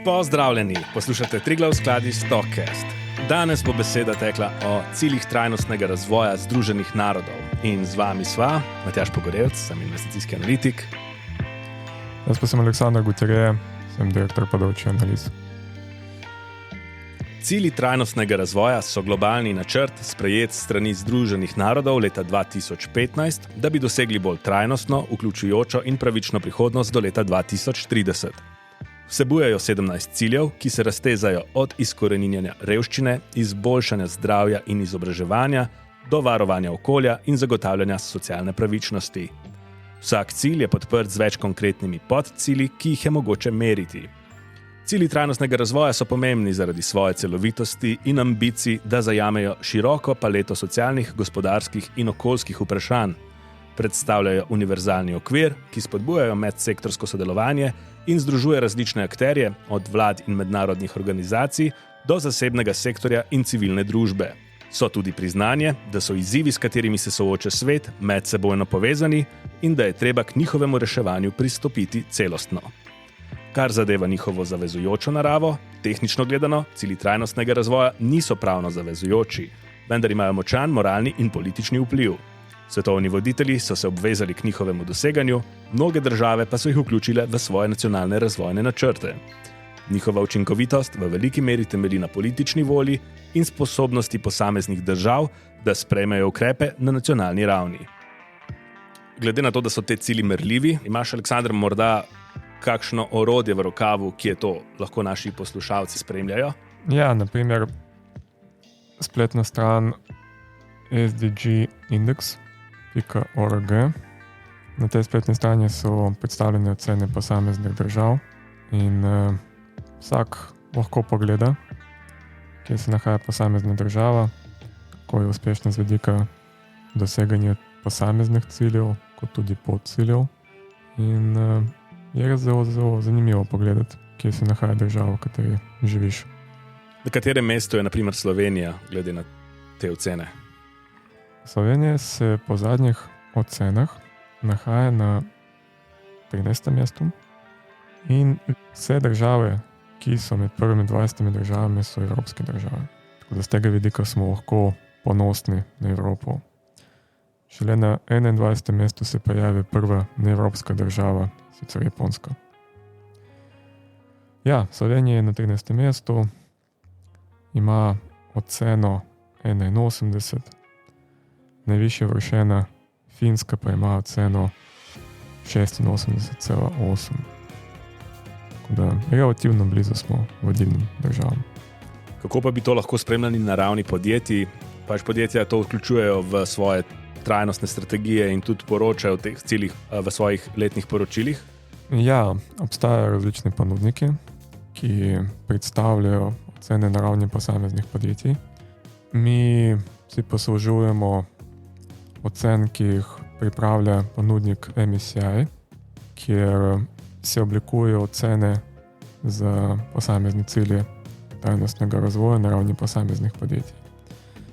Pozdravljeni, poslušate Triglav skladi Stockcast. Danes bo beseda tekla o ciljih trajnostnega razvoja Združenih narodov. In z vami sva Matjaž Pogorevc, sem investicijski analitik. Jaz pa sem Aleksandar Guterje, sem direktor področja analiz. Cilji trajnostnega razvoja so globalni načrt, sprejet s strani Združenih narodov leta 2015, da bi dosegli bolj trajnostno, vključujočo in pravično prihodnost do leta 2030. Vsebujejo 17 ciljev, ki se raztezajo od izkoreninjanja revščine, izboljšanja zdravja in izobraževanja do varovanja okolja in zagotavljanja socialne pravičnosti. Vsak cilj je podprt z več konkretnimi podcilji, ki jih je mogoče meriti. Cilji trajnostnega razvoja so pomembni zaradi svoje celovitosti in ambicij, da zajamejo široko paleto socialnih, gospodarskih in okoljskih vprašanj. Predstavljajo univerzalni okvir, ki spodbujajo medsektorsko sodelovanje in združuje različne akterje, od vlad in mednarodnih organizacij do zasebnega sektorja in civilne družbe. So tudi priznanje, da so izzivi, s katerimi se sooča svet, medsebojno povezani in da je treba k njihovemu reševanju pristopiti celostno. Kar zadeva njihovo zavezujočo naravo, tehnično gledano, cilji trajnostnega razvoja niso pravno zavezujoči, vendar imajo močan moralni in politični vpliv. Svetovni voditelji so se obvezali k njihovemu doseganju, mnoge države pa so jih vključile v svoje nacionalne razvojne načrte. Njihova učinkovitost v veliki meri temelji na politični volji in sposobnosti posameznih držav, da sprejmejo ukrepe na nacionalni ravni. Glede na to, da so te cilji merljivi, imaš, Aleksandar, morda kakšno orodje v rokavu, ki je to lahko naši poslušalci spremljajo? Ja, naprimer spletna stran sdgindex.org. Na tej spletni strani so predstavljene ocene posameznih držav in vsak lahko pogleda, kje se nahaja posamezna država, kako je uspešna z vidika doseganja posameznih ciljev, kot tudi podciljev. In je res zelo zanimivo pogledati, kje se nahaja država, v kateri živiš. Na katerem mestu je na primer Slovenija, glede na te ocene? Slovenija se po zadnjih ocenah nahaja na 13. mestu in vse države, ki so med prvimi 20 državami, so evropske države. Tako da z tega vidika smo lahko ponosni na Evropo. Šele na 21. mestu se pojavi prva neevropska država, sicer Japonska. Ja, Slovenija je na 13. mestu, ima oceno 81, najvišje vršena Finska pa ima oceno 86,8. Tako da relativno blizu smo vodilnim državam. Kako pa bi to lahko spremljali na ravni podjetij? Podjetja to vključujejo v svoje trajnostne strategije in tudi poročajo o teh ciljih v svojih letnih poročilih? Ja, obstajajo različni ponudniki, ki predstavljajo ocene na ravni posameznih podjetij. Mi si poslužujemo ocen, ki jih pripravlja ponudnik MSCI, kjer se oblikujejo ocene za posamezne cilje trajnostnega razvoja na ravni posameznih podjetij.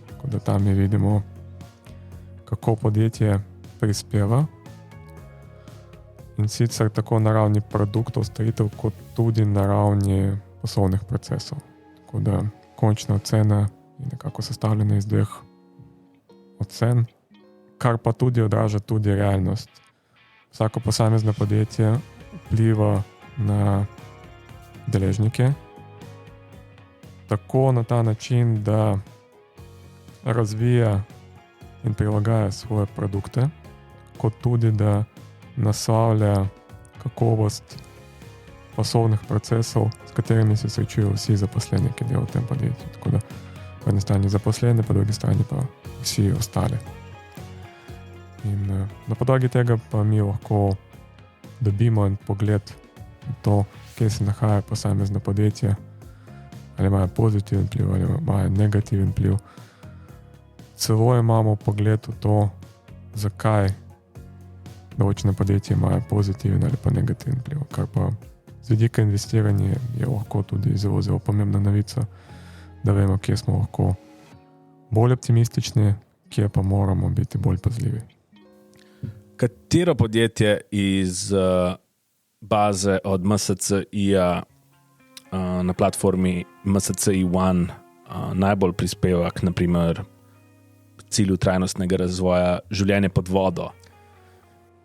Tako da tam mi vidimo, kako podjetje prispeva, in sicer tako na ravni produktov, storitev, kot tudi na ravni poslovnih procesov. Tako da končna ocena je nekako sestavljena iz dveh ocen, kar pa tudi odraža tudi realnost. Vsako posamezno podjetje vpliva na deležnike, tako na ta način, da razvija in prilagaja svoje produkte, kot tudi, da naslavlja kakovost poslovnih procesov, s katerimi se srečujejo vsi zaposleni, ki delajo v tem podjetju. Tako da po eni strani zaposleni, po drugi strani pa vsi ostali. In na podlagi tega pa mi lahko dobimo en pogled na to, kje se nahaja posamezno podjetje, ali imajo pozitiven vpliv, ali imajo negativen vpliv. Celo imamo pogled v to, zakaj določene podjetje imajo pozitiven ali pa negativen vpliv, kar pa z vidika investiranja je lahko tudi zelo pomembna novica, da vemo, kje smo lahko bolj optimistični, kje pa moramo biti bolj pazljivi. Katero podjetje iz baze od MSCI-ja na platformi MSCI One najbolj prispeva k naprimer cilju trajnostnega razvoja življenje pod vodo?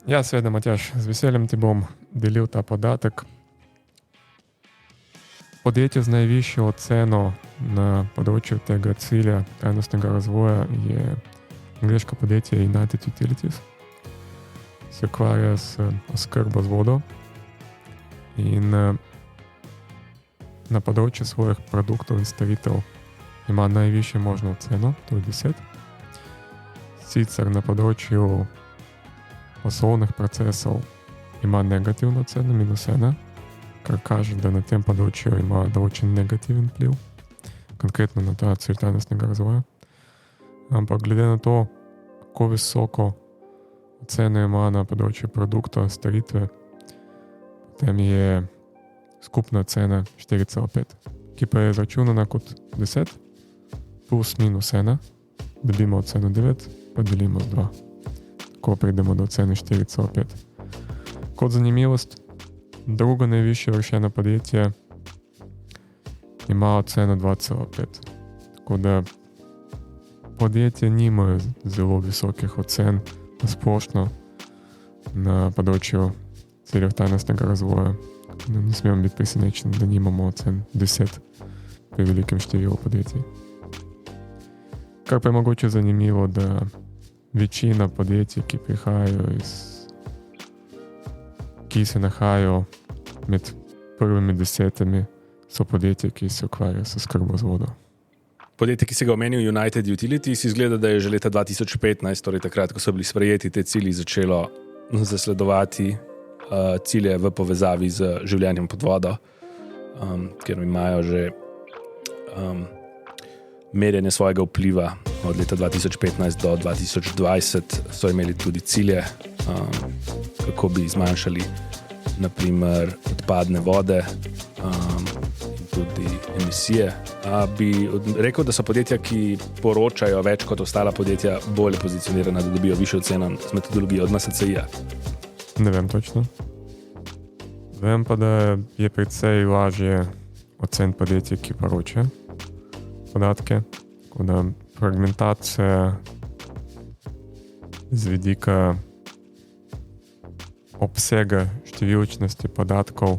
Ja, seveda, Matjaž, z veseljem ti bom delil ta podatek. Podjetje z najvišjo oceno na področju tega cilja trajnostnega razvoja je angleško podjetje United Utilities. Se ukvarja s oskrbo z vodo in na področju svojih produktov in storitev ima najvišjo možno oceno, to je 10. Sicer na področju poslovnih procesov ima negativno oceno, -1, kar kaže, da na tem področju ima določen negativen vpliv, konkretno na ta cilj trajnostnega razvoja. Ampak glede na to, kako visoko oceno ima na področju produkta, storitve, potem je skupna ocena 4,5, ki pa je izračunana kot 10 plus minus 1, dobimo oceno 9, pa delimo z 2. Tako pridemo do ocene 4,5. Kot zanimivost, drugo najvišje uvrščeno podjetje ima oceno 2,5. Tako da podjetje nimajo zelo visokih ocen splošno na področju ciljev trajnostnega razvoja. Ne smemo biti presenečeni, da nimamo ocen 10 pri velikem številu podjetij. Kar pa je mogoče zanimivo, da večina podjetij, ki se nahajajo med prvimi 10, so podjetja, ki se ukvarjajo s oskrbo z vodo. Podjetje, ki se ga omenil, United Utilities, izgleda, da je že leta 2015, torej takrat, ko so bili sprejeti te cilji, začelo zasledovati cilje v povezavi z življenjem pod vodo, ker imajo že merjenje svojega vpliva od leta 2015 do 2020, so imeli tudi cilje, kako bi zmanjšali naprimer odpadne vode in tudi emisije. Bi rekel, da so podjetja, ki poročajo več kot ostala podjetja, bolje pozicionirana, da dobijo višjo ceno z metodologijo od MSCI-ja? Ne vem točno. Vem pa, da je precej lažje oceniti podjetje, ki poroča podatke. Tako da fragmentacija z vidika obsega številčnosti podatkov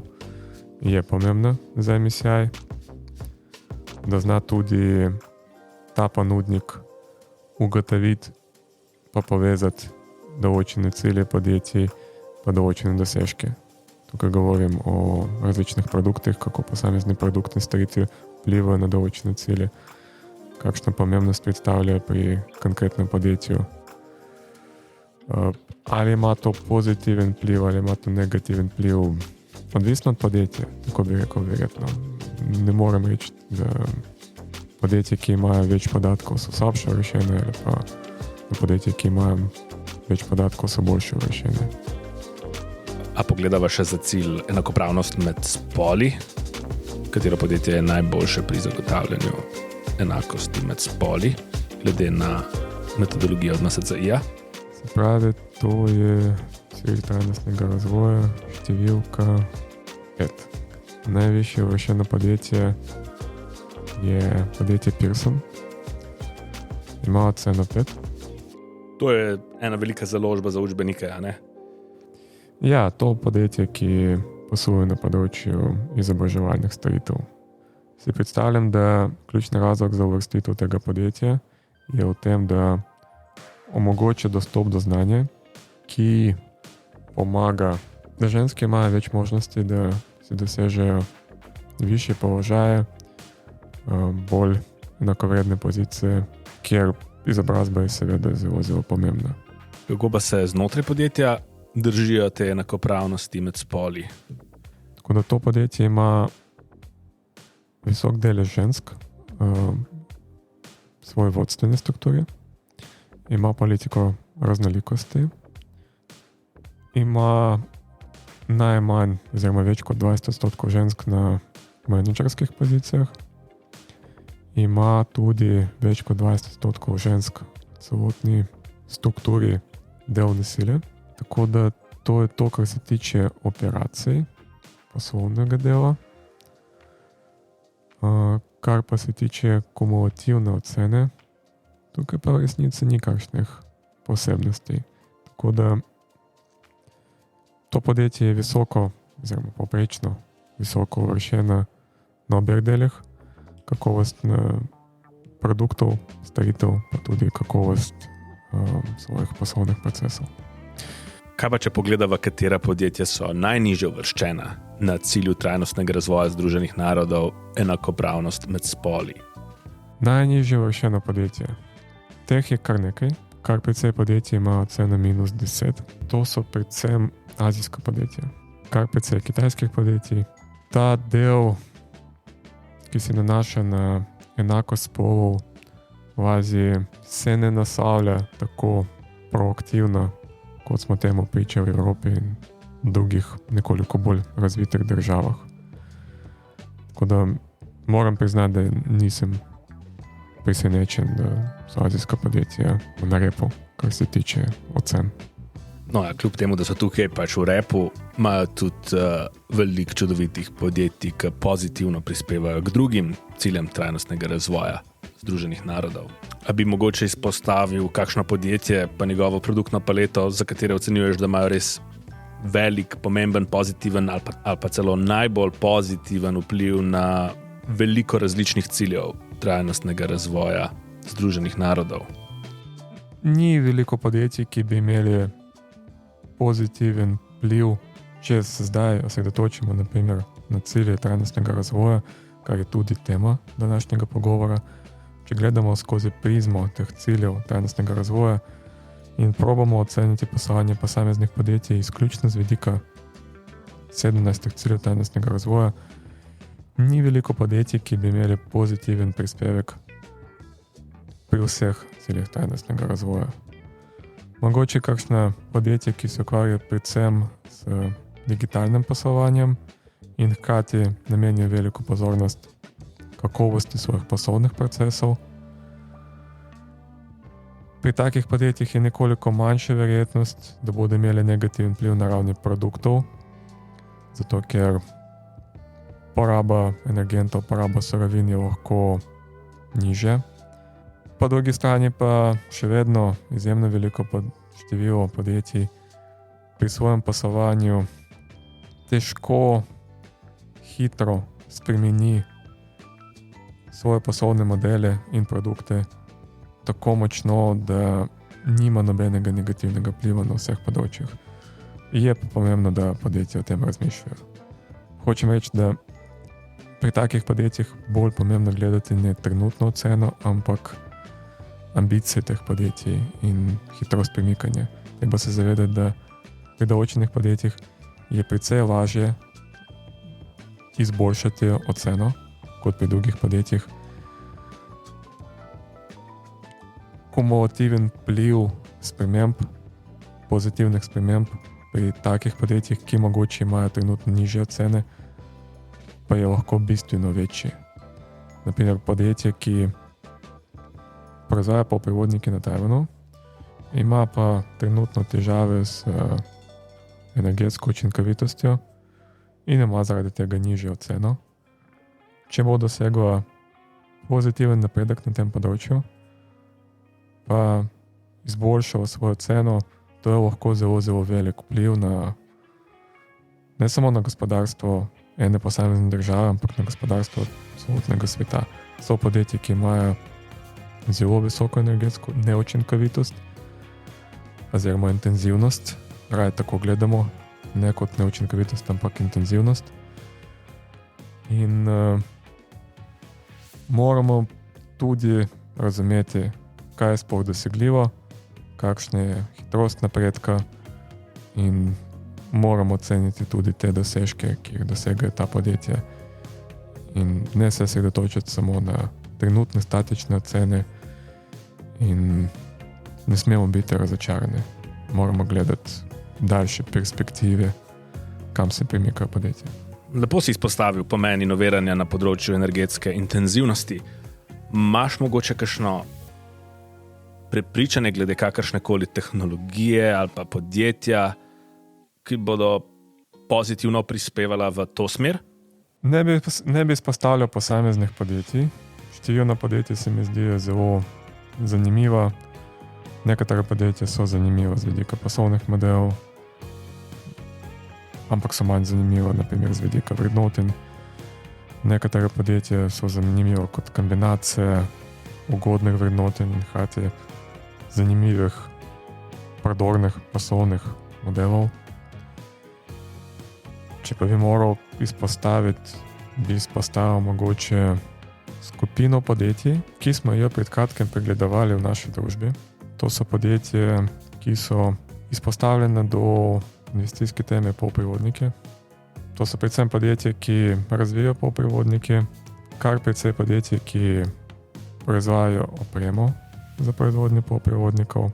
je pomembna za MSCI, da zna tudi ta ponudnik ugotoviti pa povezati določene cilje podjetij pa določene dosežke. Tukaj govorim o različnih produktih, kako posamezni produkti in storitve vplivajo na določene cilje, kakšno pomembnost predstavljajo pri konkretnem podjetju. Ali ima to pozitiven vpliv, ali ima to negativen vpliv, odvisno od podjetja, tako bi rekel verjetno. Ne morem reči, da podjetje, ki imajo več podatkov, so slabše rešene, ali pa da podjetje, ki imajo več podatkov, so boljše rešene. A pogledava še za cilj enakopravnost med spoli? Katero podjetje je najboljše pri zagotavljanju enakosti med spoli, glede na metodologijo od MSCI-ja? Se pravi, to je cilj trajnostnega razvoja, številka 5. Najvišje uvrščeno podjetje je podjetje Pearson. Ima oceno 5. To je ena velika založba za učbenike, a ne? Ja, to podjetje, ki posluje na področju izobraževalnih storitev. Si predstavljam, da ključni razlog za uvrstitev tega podjetja je v tem, da omogoča dostop do znanja, ki pomaga, da ženske imajo več možnosti, da si dosežejo višje položaje, bolj enakovredne pozicije, kjer izobrazba je seveda zelo, zelo pomembna. Kako pa se znotraj podjetja držijo te enakopravnosti med spoli? Tako da to podjetje ima visok delež žensk v svoji vodstveni strukturi, ima politiko raznolikosti, ima najmanj oziroma več kot 20% žensk na menedžerskih pozicijah, ima tudi več kot 20% žensk v celotni strukturi delovne sile, Tako da to je to, kar se tiče operacij, poslovnega dela. Kar pa se tiče kumulativne ocene, tukaj pa v resnici ni kakšnih posebnosti. Tako da to podjetje je visoko, oziroma poprečno visoko uvrščeno na obeh delih, kakovost produktov, storitev, pa tudi kakovost svojih poslovnih procesov. Kaj pa, če pogledava, katera podjetja so najnižje uvrščena na cilju trajnostnega razvoja Združenih narodov, enakopravnost med spoli? Najnižje uvrščeno podjetje. Teh je kar nekaj, kar precej podjetij ima oceno -10. To so predvsem azijska podjetja, kar precej kitajskih podjetij. Ta del, ki se nanaša na enakost spolov v Aziji, se ne naslavlja tako proaktivno, kot smo temu pričali v Evropi in drugih nekoliko bolj razvitih državah. Tako da moram priznati, da nisem presenečen, da so azijska podjetja na repu, kar se tiče ocen. No ja, kljub temu, da so tukaj pač v repu, imajo tudi veliko čudovitih podjetij, ki pozitivno prispevajo k drugim ciljem trajnostnega razvoja Združenih narodov. A bi mogoče izpostavil kakšno podjetje pa njegovo produktno paleto, za katere ocenjuješ, da imajo res velik, pomemben, pozitiven ali pa celo najbolj pozitiven vpliv na veliko različnih ciljev trajnostnega razvoja Združenih narodov? Ni veliko podjetij, ki bi imeli pozitiven vpliv, če se zdaj osredotočimo na primer na cilje trajnostnega razvoja, kar je tudi tema današnjega pogovora. Če gledamo skozi prizmo teh ciljev trajnostnega razvoja in probamo oceniti poslovanje posameznih podjetij izključno z vidika 17 ciljev trajnostnega razvoja, ni veliko podjetij, ki bi imeli pozitiven prispevek pri vseh ciljih trajnostnega razvoja. Mogoče kakšna podjetja, ki se ukvarjajo predvsem s digitalnim poslovanjem in hkrati namenijo veliko pozornost kakovosti svojih poslovnih procesov. Pri takih podjetjih je nekoliko manjša verjetnost, da bodo imeli negativen vpliv na ravni produktov, zato ker poraba energentov, poraba surovin je lahko nižja. Po drugi strani pa še vedno izjemno veliko število podjetij pri svojem poslovanju težko hitro spremeni svoje poslovne modele in produkte tako močno, da nima nobenega negativnega vpliva na vseh področjih. Je pa pomembno, da podjetja o tem razmišljajo. Hočem reči, da pri takih podjetjih bolj pomembno gledati ne trenutno oceno, ampak ambicije teh podjetij in hitrost premikanja. Treba se zavedati, da pri določenih podjetjih je precej lažje izboljšati oceno kot pri drugih podjetjih. Kumulativen vpliv sprememb, pozitivnih sprememb pri takih podjetjih, ki mogoče imajo trenutno nižje ocene, pa je lahko bistveno večji. Naprimer podjetje, ki proizvaja polprevodnike na Tajvanu, ima pa trenutno težave s energetsko učinkovitostjo in ima zaradi tega nižjo oceno. Če bo dosegla pozitiven napredek na tem področju, pa izboljšala svojo ceno, to je lahko zelo, zelo velik vpliv na ne samo na gospodarstvo ene posamezne države, ampak na gospodarstvo celotnega sveta. So podjetja, ki imajo zelo visoko energetsko neučinkovitost oziroma intenzivnost, raje tako gledamo, ne kot neučinkovitost, ampak intenzivnost. In moramo tudi razumeti, kaj je sploh dosegljivo, kakšna je hitrost napredka in moramo ceniti tudi te dosežke, ki jih dosegajo ta podjetja. In ne se osredotočiti samo na trenutne statične ocene in ne smemo biti razočarani. Moramo gledati daljše perspektive, kam se premika podjetje. Lepo si izpostavil pomen inoviranja na področju energetske intenzivnosti. Imaš mogoče kakšno prepričane glede kakršnekoli tehnologije ali pa podjetja, ki bodo pozitivno prispevala v to smer? Ne bi izpostavljal posameznih podjetij. Številna podjetja se mi zdijo zelo zanimiva. Nekatera podjetja so zanimiva z vidika poslovnih modelov, ampak so manj zanimiva, na primer z vidika vrednotenj. Nekatera podjetja so zanimiva kot kombinacija ugodnih vrednotenj in hkrati zanimivih, prodornih poslovnih modelov. Če pa bi moral izpostaviti, bi izpostavil mogoče skupino podjetij, ki smo jo pred kratkim pregledovali v naši družbi. To so podjetja, ki so izpostavljene do investicijske teme polprevodniki. To so predvsem podjetja, ki razvijajo polprevodnike, kar precej podjetja, ki proizvajajo opremo za proizvodnjo polprevodnikov,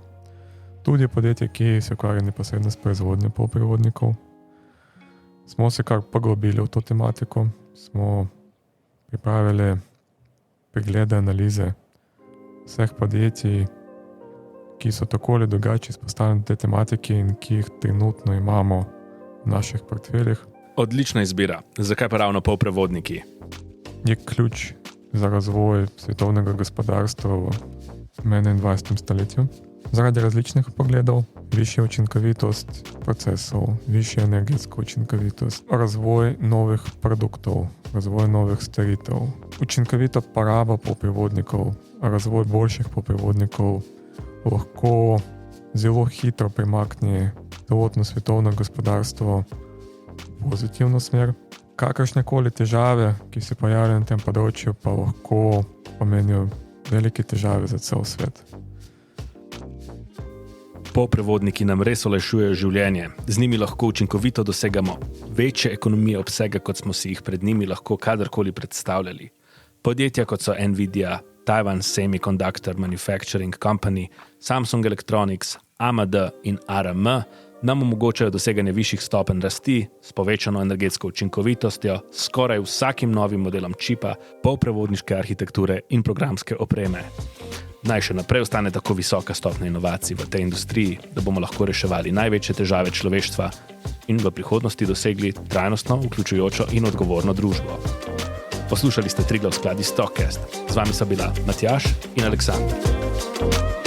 tudi podjetja, ki se ukvarjajo neposredno s proizvodnjo polprevodnikov. Smo se kar poglobili v to tematiko, smo pripravili preglede, analize vseh podjetij, ki so tako ali drugače izpostavljeni te tematiki in ki jih trenutno imamo v naših portfeljih. Odlična izbira. Zakaj pa ravno polprevodniki? Je ključ za razvoj svetovnega gospodarstva v 21. stoletju. Zaradi različnih pogledov, višja učinkovitost procesov, višja energetska učinkovitost, razvoj novih produktov, razvoj novih storitev, učinkovita poraba polprevodnikov, razvoj boljših polprevodnikov lahko zelo hitro premakne celotno svetovno gospodarstvo v pozitivno smer. Kakršnekoli težave, ki se pojavljajo na tem področju, pa lahko pomenijo velike težave za cel svet. Polprevodniki nam res olajšujejo življenje. Z njimi lahko učinkovito dosegamo večje ekonomije obsega, kot smo si jih pred njimi lahko kadarkoli predstavljali. Podjetja kot so Nvidia, Taiwan Semiconductor Manufacturing Company, Samsung Electronics, AMD in ARM nam omogočajo doseganje višjih stopenj rasti s povečano energetsko učinkovitostjo, skoraj vsakim novim modelom čipa, polprevodniške arhitekture in programske opreme. Naj še naprej ostane tako visoka stopnja inovacij v tej industriji, da bomo lahko reševali največje težave človeštva in v prihodnosti dosegli trajnostno, vključujočo in odgovorno družbo. Poslušali ste Triglav skladi Stockcast. Z vami so bila Matjaž in Aleksandar.